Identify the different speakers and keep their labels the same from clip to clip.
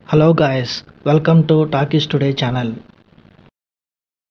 Speaker 1: Hello guys, welcome to Talkies Today channel.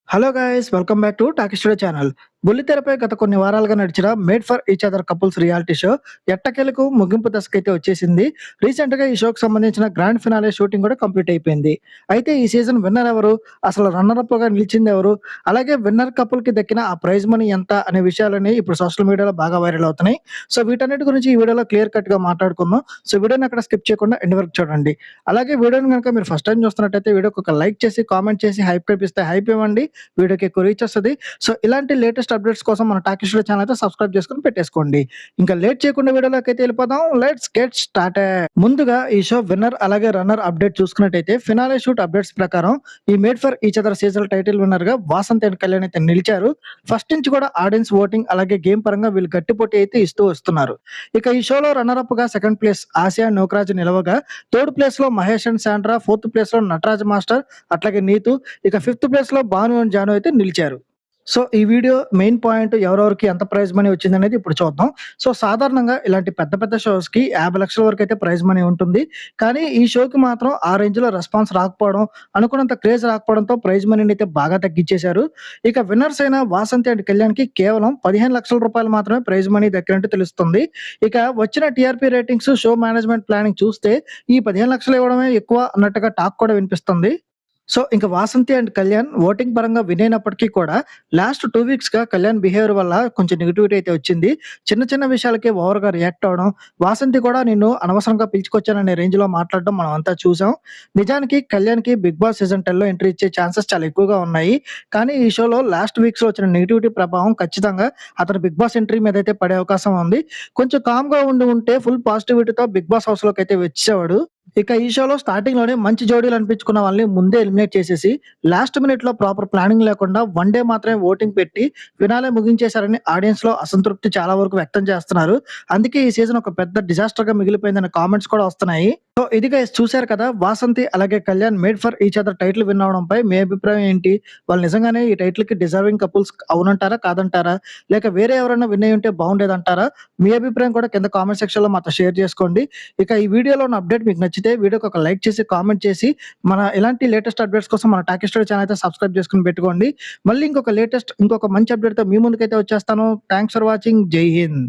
Speaker 2: Hello guys welcome back to talkie studio channel. బుల్లితెరపై గత కొన్ని వారాలుగా నడిచిన made for each other couples reality show ఎట్టకేలకు ముగింపు దశకైతే వచ్చేసింది. రీసెంట్ గా ఈ షోకి సంబంధించిన గ్రాండ్ ఫినాలే షూటింగ్ కూడా కంప్లీట్ అయిపోయింది. అయితే ఈ సీజన్ విన్నర్ ఎవరు, అసలు రన్నర్ అప్ గా నిలిచింది ఎవరు, అలాగే విన్నర్ కపుల్ కి దక్కిన ఆ ప్రైజ్ మనీ ఎంత అనే విషయాలని ఇప్పుడు సోషల్ మీడియాలో బాగా వైరల్ అవుతున్నాయి. సో వీటన్నిటి గురించి ఈ వీడియోలో క్లియర్ కట్ గా మాట్లాడుకుందాం. సో వీడియోని అక్కడ స్కిప్ చేయకుండా ఎండ్ వరకు చూడండి. అలాగే వీడియోని కనుక మీరు ఫస్ట్ టైం చూస్తున్నట్టయితే వీడియోకి ఒక లైక్ చేసి కామెంట్ చేసి హైప్ కనిపిస్తే హైప్ ఇవ్వండి. వీడియోకి ఎక్కువ రీచ్ వస్తది. సో ఇలాంటి లేటెస్ట్ అప్డేట్స్ కోసం మన టాకీ స్టూడియో ఛానల్ అయితే సబ్స్క్రైబ్ చేసుకొని పెట్టేసుకోండి. ఇంకా లేట్ చేయకుండా వీడియోలోకి అయితే వెళ్ళిపోదాం. Let's get started. ముందుగా ఈ షో విన్నర్ అలాగే రన్నర్ అప్డేట్ చూసుకున్నట్టయితే ఫినాలే షూట్ అప్డేట్స్ ప్రకారం ఈ made for each other season title winner గా వాసంత్ అండ్ కళ్యాణ్ అయితే నిలిచారు. ఫస్ట్ నుంచి కూడా ఆడియన్స్ ఓటింగ్ అలాగే గేమ్ పరంగా వీళ్ళు గట్టి పోటీ అయితే ఇస్తూ వస్తున్నారు. ఇక ఈ షోలో రన్నర్ అప్ గా second place Asia నోకరాజ్ నిలవగా, third place లో Mahesh and Sandra, fourth place లో నటరాజ్ మాస్టర్ అట్లాగే నీతు, ఇక ఫిఫ్త్ ప్లేస్ లో భాను అండ్ జాను అయితే నిలిచారు. సో ఈ వీడియో మెయిన్ పాయింట్ ఎవరెవరికి ఎంత ప్రైజ్ మనీ వచ్చిందనేది ఇప్పుడు చూద్దాం. సో సాధారణంగా ఇలాంటి పెద్ద పెద్ద షోస్ కి 50 లక్షల వరకు అయితే ప్రైజ్ మనీ ఉంటుంది. కానీ ఈ షోకి మాత్రం ఆ రేంజ్ లో రెస్పాన్స్ రాకపోవడం, అనుకున్నంత క్రేజ్ రాకపోవడంతో ప్రైజ్ మనీని అయితే బాగా తగ్గించేశారు. ఇక విన్నర్స్ అయిన వాసంతి అండ్ కళ్యాణ్ కి కేవలం 15 లక్షల రూపాయలు మాత్రమే ప్రైజ్ మనీ దక్కినట్టు తెలుస్తుంది. ఇక వచ్చిన TRP ratings, show management planning చూస్తే ఈ 15 లక్షలు ఇవ్వడమే ఎక్కువ అన్నట్టుగా టాక్ కూడా వినిపిస్తుంది. సో ఇంక వాసంతి అండ్ కళ్యాణ్ ఓటింగ్ పరంగా విన్ అయినప్పటికీ కూడా లాస్ట్ 2 వీక్స్‌గా కళ్యాణ్ బిహేవియర్ వల్ల కొంచెం నెగటివిటీ అయితే వచ్చింది. చిన్న చిన్న విషయాలకే ఓవర్‌గా రియాక్ట్ అవ్వడం, వాసంతి కూడా నిన్ను అనవసరంగా పిలుచుకొచ్చాననే రేంజ్‌లో మాట్లాడడం మనం అంతా చూసాం. నిజానికి కళ్యాణ్‌కి బిగ్ బాస్ సీజన్ 10లో ఎంట్రీ ఇచ్చే ఛాన్సెస్ చాలా ఎక్కువగా ఉన్నాయి. కానీ ఈ షోలో లాస్ట్ వీక్స్‌లో వచ్చిన నెగటివిటీ ప్రభావం ఖచ్చితంగా అతను బిగ్ బాస్ ఎంట్రీ మీద అయితే పడే అవకాశం ఉంది. కొంచెం కామ్‌గా ఉండి ఉంటే ఫుల్ పాజిటివిటీతో బిగ్ బాస్ హౌస్‌లోకి అయితే వచ్చేవాడు. ఇక ఈ షోలో స్టార్టింగ్‌లోనే మంచి జోడీలు అనిపించుకున్న వాళ్ళని ముందే ఎలిమినేట్ చేసేసి, లాస్ట్ మినిట్‌లో ప్రాపర్ ప్లానింగ్ లేకుండా వన్ డే మాత్రమే ఓటింగ్ పెట్టి ఫినాలే ముగించేశారని ఆడియన్స్‌లో అసంతృప్తి చాలా వరకు వ్యక్తం చేస్తున్నారు. అందుకే ఈ సీజన్ ఒక పెద్ద డిజాస్టర్‌గా మిగిలిపోయిందనే కామెంట్స్ కూడా వస్తున్నాయి. సో ఇది గైస్ చూసారు కదా! వాసంతి అలాగే Kalyan made for each other title win అవ్వడంపై మీ అభిప్రాయం ఏంటి? వాళ్ళు నిజంగానే ఈ టైటిల్‌కి డిజర్వింగ్ కపుల్స్ అవునంటారా? కాదంటారా? లేక వేరే ఎవరైనా విన్ అయ్యుంటే బాగుండేదంటారా? మీ అభిప్రాయం కూడా కింద కామెంట్ సెక్షన్‌లో మాతో షేర్ చేసుకోండి. ఇక ఈ వీడియోలో ఉన్న అప్డేట్ మీకు నచ్చితే వీడియోకి ఒక లైక్ చేసి, కామెంట్ చేసి, మన ఇలాంటి లేటెస్ట్ అప్డేట్స్ కోసం మన టాకీ స్టూడియో ఛానల్ అయితే సబ్స్క్రైబ్ చేసుకొని పెట్టుకోండి. మళ్ళీ ఇంకొక మంచి అప్డేట్‌తో మీ ముందుకైతే వచ్చేస్తాను. Thanks for watching. జై హింద్.